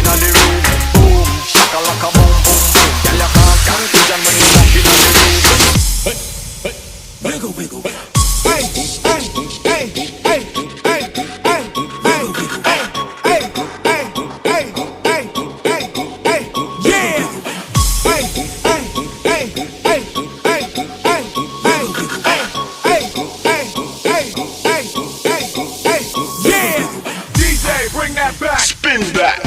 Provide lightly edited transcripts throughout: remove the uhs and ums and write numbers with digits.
inna the room. Boom, shakalaka boom boom boom. Girl you can't confusion when you walk inna the room. Wiggle, wiggle, wiggle. Hey, hey, hey, hey, hey, hey, hey, hey, hey, hey, hey, hey, hey, hey, yeah. Hey, hey, hey, hey, hey, hey, hey, hey, hey, hey, hey, hey, yeah. DJ, bring that back. Spin that.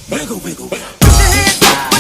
Wiggle, wiggle, wiggle.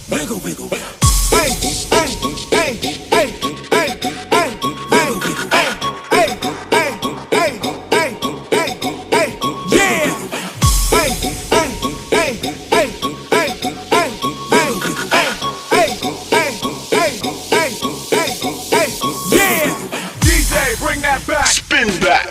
Wiggle, wiggle, wiggle. Hey, hey, hey, hey, hey, hey, hey, hey, hey, hey, hey, hey, hey, yeah. Hey, hey, hey, hey, hey, hey, hey, hey, hey, hey, hey, hey, yeah. DJ, bring that back. Spin that.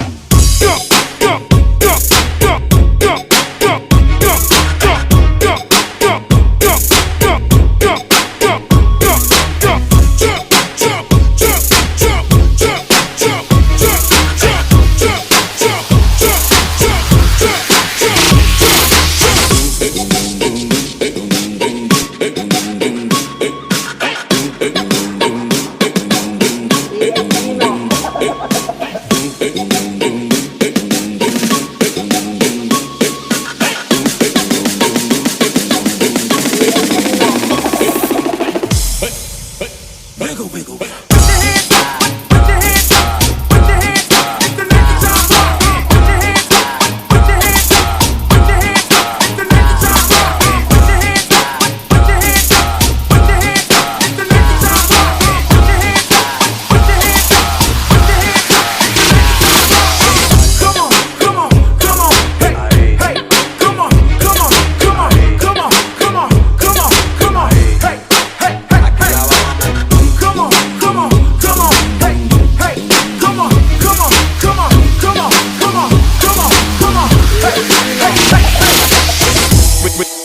Wiggle, wiggle, wiggle.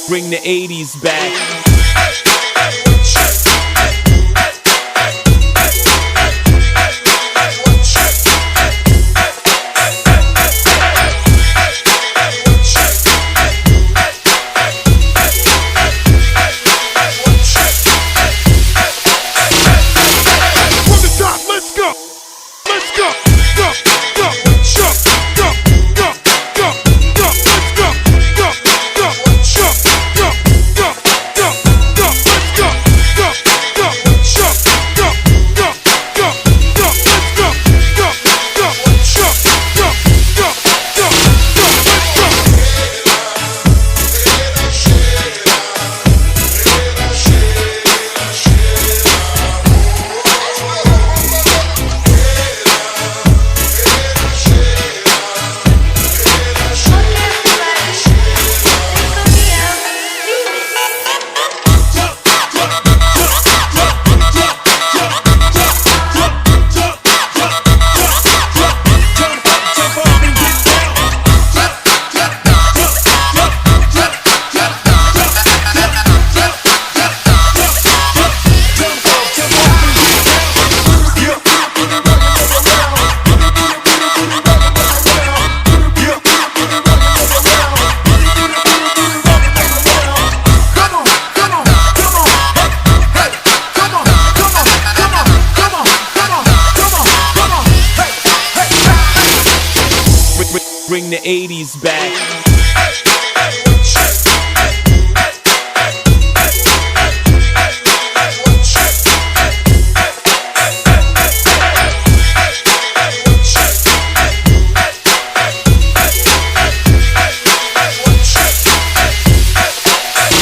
Bring the 80s back. From the top, let's go. Let's go. Go, go, go, go, go, go, go, go, let's go. Go, go, go, go, go, go, go.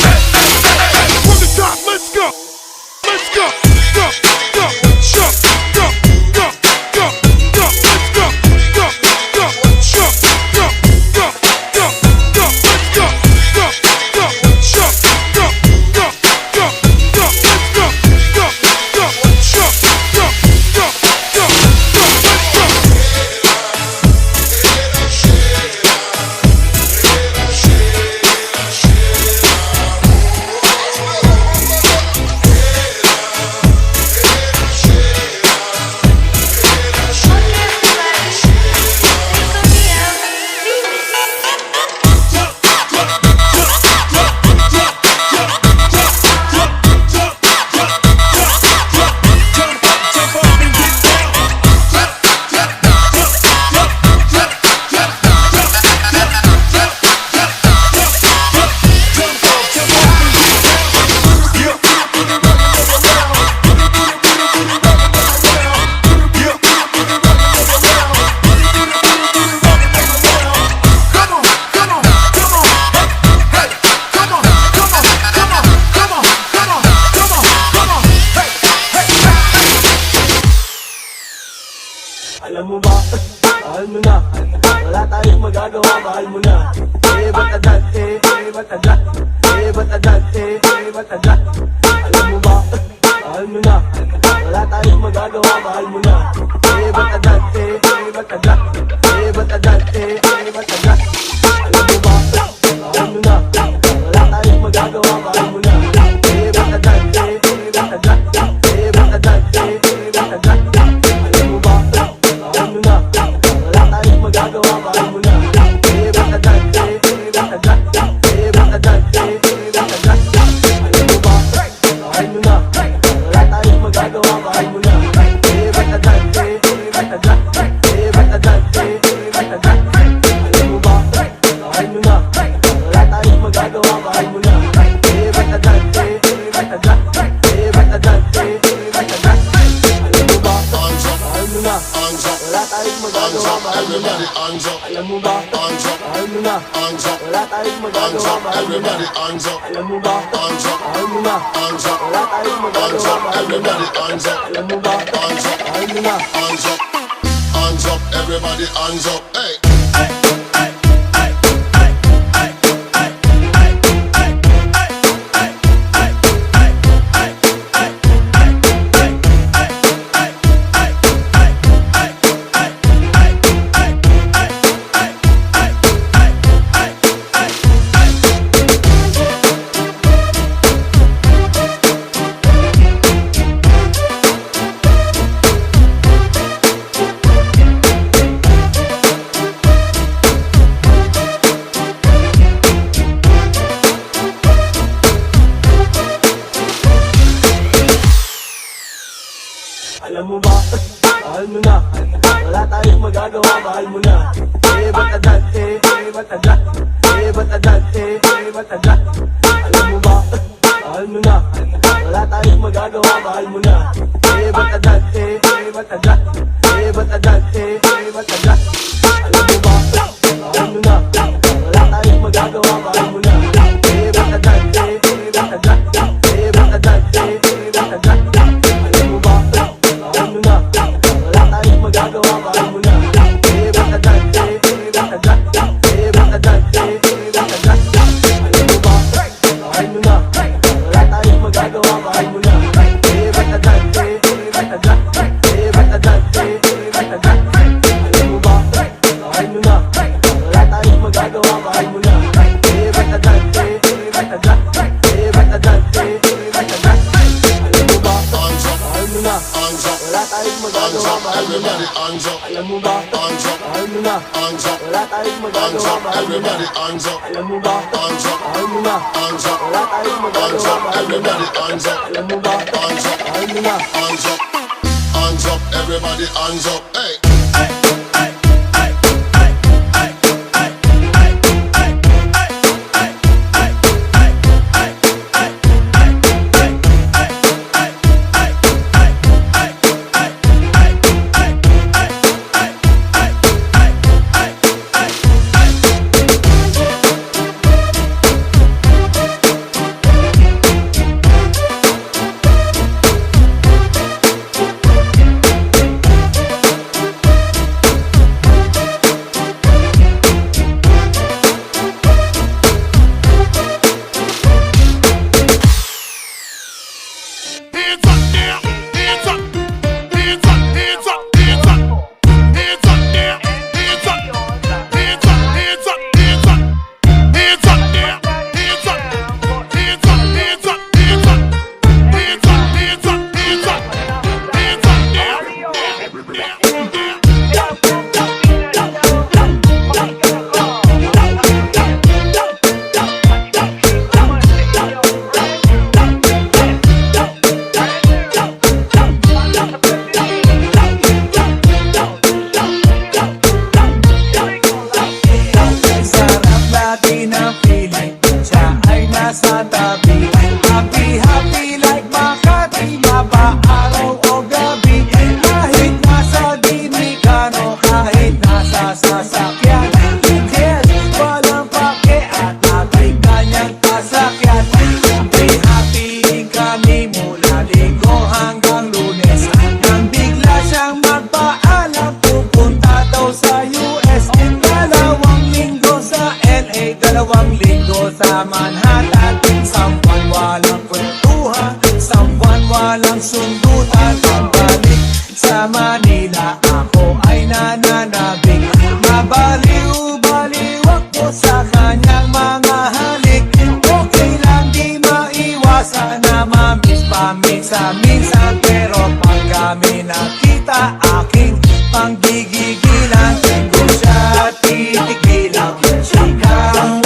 From the top, let's go. Let's go. Go, go, go, go, go, go, go. Let's go. Go, go, go, go, go, go, go. Let's go. Go, go, go, go, go, go, go. Let's go. Go, go, go, go, go, go, go. Let's go. Alam mo ba, mahal mo na. Wala tayong magagawa, mahal mo na. Batadad, batadad. Batadad, batadad. Alam mo ba, mahal mo na. Wala tayong magagawa, mahal mo na. Batadad, batadad. Batadad, batadad. Alam mo ba, mahal mo na. Wala tayong magagawa, mahal mo na. Batadad, batadad. Batadad, batadad. Alam mo ba, mahal mo na. Wala tayong magagawa, mahal mo na. Batadad, batadad. Batadad, batadad. Alam mo ba, mahal mo na. Wala tayong magagawa, mahal mo na. Batadad, batadad. Batadad, batadad. Alam mo ba, mahal mo na. Wala tayong magagawa, mahal mo na. Batadad, batadad. Batadad, batadad. Alam mo ba, mahal mo na. Wala tayong magagawa, mahal mo na. Alam mo ba, mahal mo na. Wala tayong magagawa, mahal mo na. Alam mo ba, mahal mo na. Wala tayong magagawa, mahal mo na. Alam mo ba, mahal mo na. Hands up, everybody, hands up, hey. Alam mo ba, mahal mo na. Wala tayong magagawa, mahal mo na. Batadad, batadad. Batadad, batadad. Alam mo ba, mahal mo na. Wala tayong magagawa, mahal mo na. Batadad, batadad. Batadad, batadad. Alam mo ba, mahal mo na. Wala tayong magagawa, mahal mo na. Batadad, batadad. Batadad, batadad. Alam mo ba, mahal mo na. Wala tayong magagawa, mahal mo na. Batadad, batadad. Batadad, batadad. Alam mo ba, mahal mo na. Wala tayong magagawa, mahal mo na. Batadad, batadad. Batadad, batadad. Alam mo ba, mahal mo na. Wala tayong magagawa, mahal mo na. Batadad, batadad. Batadad, batadad. Alam mo ba, mahal mo na. Wala tayong magagawa, mahal mo na. Everybody, hands up, Alam mo ba, mahal mo na. hands up, Wala tayong magagawa, mahal mo na. everybody, hands up, Alam mo ba, hands up, mahal mo na. hands up, Wala tayong magagawa, mahal mo na. everybody, hands up, Alam mo ba, mahal mo na. hands up, hands up, everybody, hands up, hey. 2 linggo sa Manhattan. Isang buwan walang kwentuhan, isang buwan walang sundutan. Pambalik sa Manila, ako ay nananabik. Mabaliw-baliw ako sa kanyang mga halik. Okay lang di maiwasan na mamiss paminsan-minsan, pero pag kami nakita, aking panggigigilan. Di ko siya titigilan, when she come.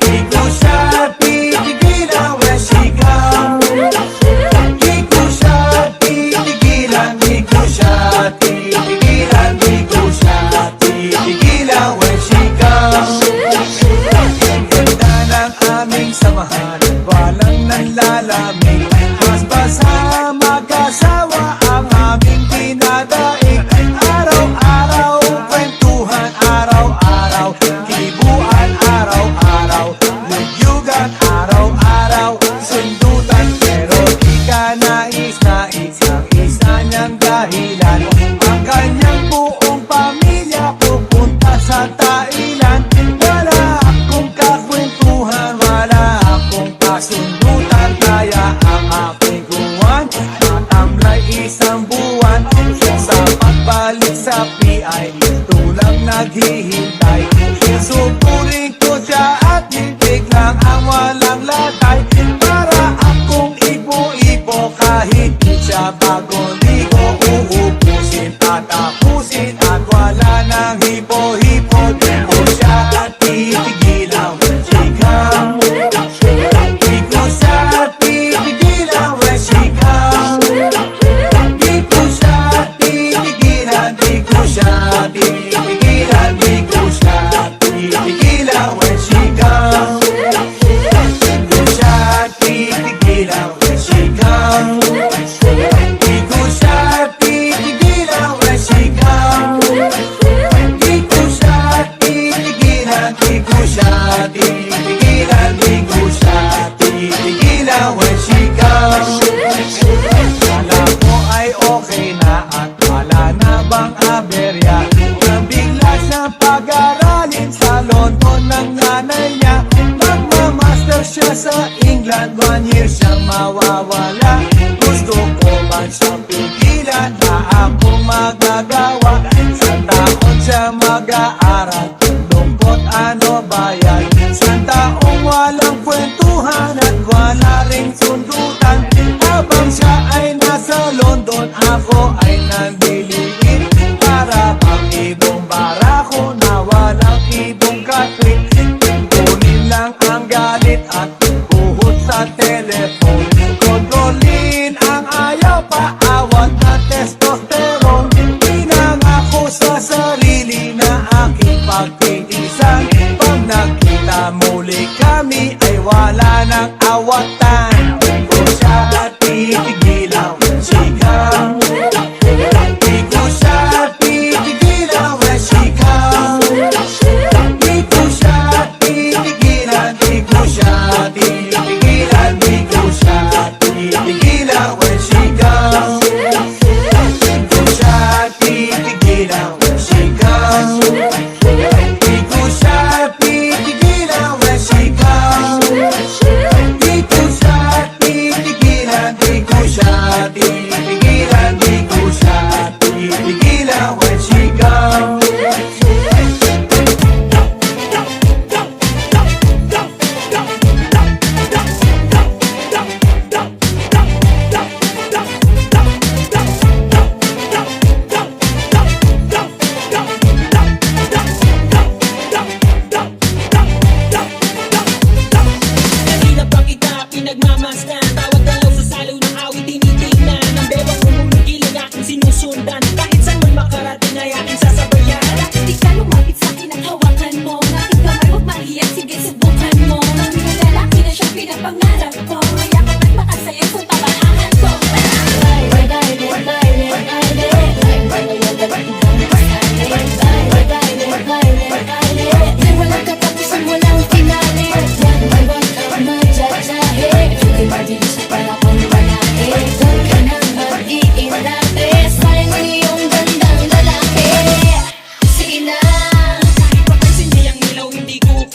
Di ko siya titigilan, when she come. Di ko siya titigilan, di ko siya titigilan, di ko siya titigilan, when she come. Ang ganda ng aming samahan, walang nanlalamig. Mas basa mag-asawa ang aming dinadaig. Araw-araw kwentuhan, araw-araw kibuan, araw-araw lugyugan, araw-araw sundutan. Pero di ka nais-nais ang isa niyang dahilan. Ang kanyang buong pamilya pupunta sa Thailand. Wala akong kakwentuhan, wala akong kasundutan. Kaya ang aking guwan matamlay isang buwan. Sa pagbalik sa PI, ito lang naghihintay. Susupurin ko siya at hintig lang ang walang latay. Para akong ipo-ipo kahit di siya bagong ligo. Uupusin, tatapusin at wala nang hipo-hipo. Di ko siya titigilan, when she come. Di ko siya titigilan, when she come. Di ko siya titigilan, di ko siya titigilan, di ko siya titigilan, when she come. Di ko siya titigilan, when she come. Di ko siya titigilan, when she come. Di ko siya titigilan, di ko siya titigilan, di ko siya titigilan, when she come. Kala ko ay okay na at wala na bang aberya. Nang bigla siyang pag-aralin sa London ng nanay niya. Magmamaster siya sa England, 1 year siyang mawawala. Gusto ko man siyang pigilan, na ako magagawa. Sa taon siya mag-aaral, lungkot ano ba yan? Sa taong walang kwentuhan at wala ring sundo.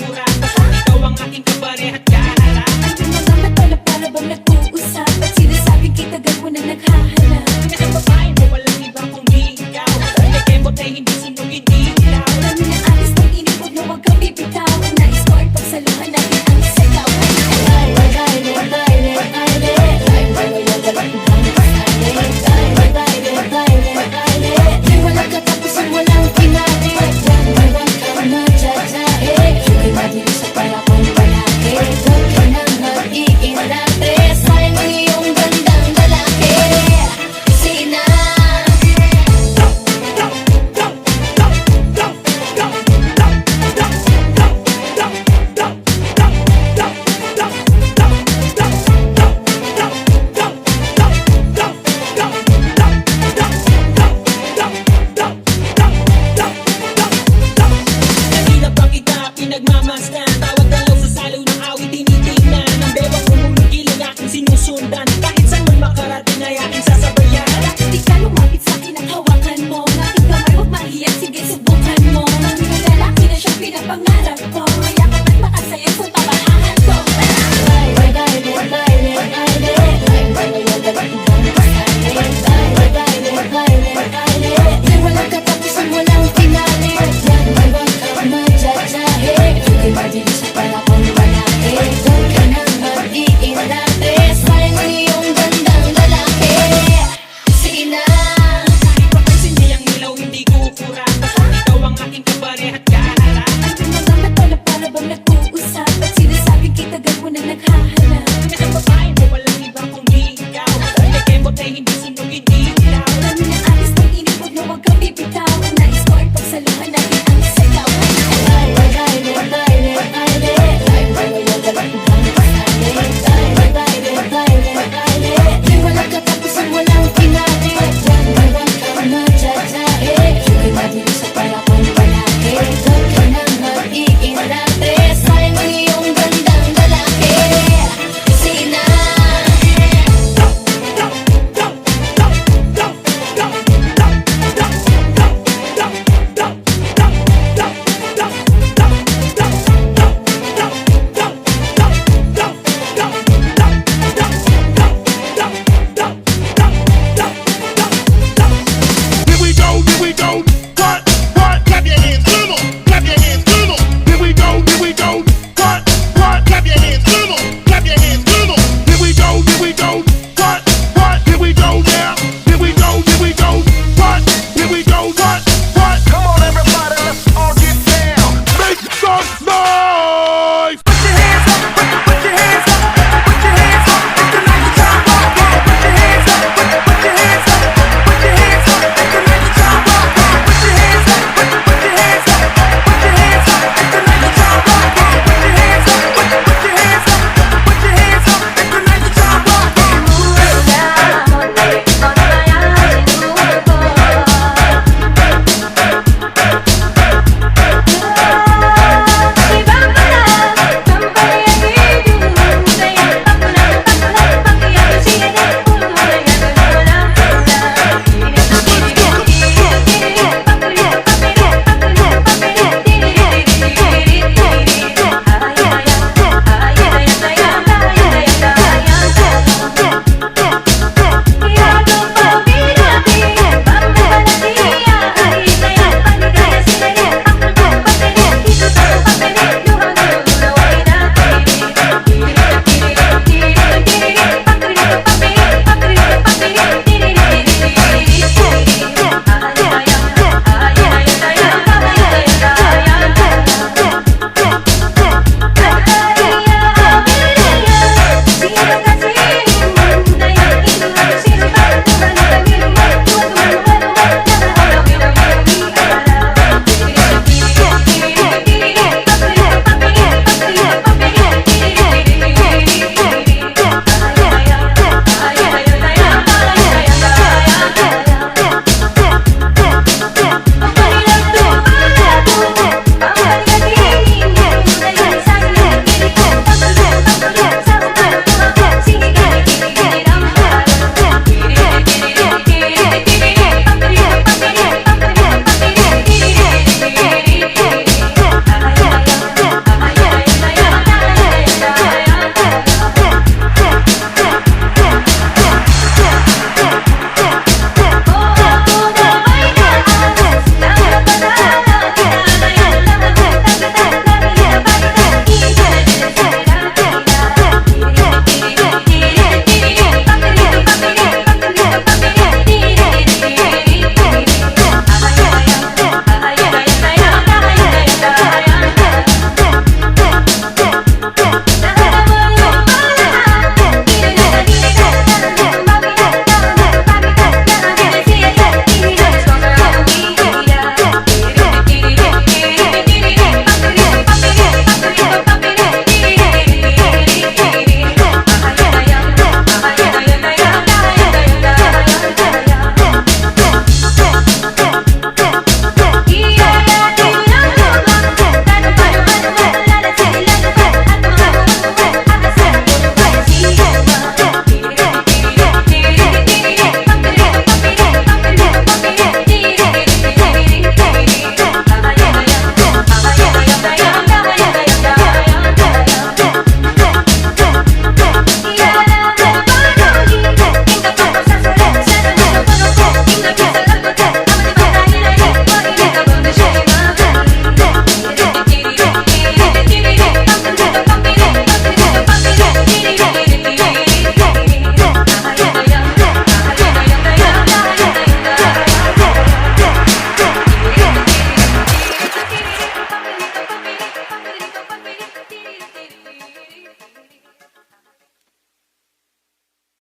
kultura. Ikaw ang aking kapareha at kaharap. Ang mga mata na para bang nag-uusap at sinasabing kitagal mo na naghahanap. Kasi ang babae mo walang iba kundi ikaw. Hindi kembot ay hindi sunugin ikaw. Alam mo na alis ng inipod na huwag kang bibitaw. Nais ko ay pagsaluhan natin ang sigaw. Di walang katapusan, walang pinali. Walang ka madjadjahe. Sukay madilis sa para kong palaki. Huwag ka nang mag-iinate. Sayang ang iyong gandang lalaki. Sina Kanina pa kita pinagmamasdan. Tawag na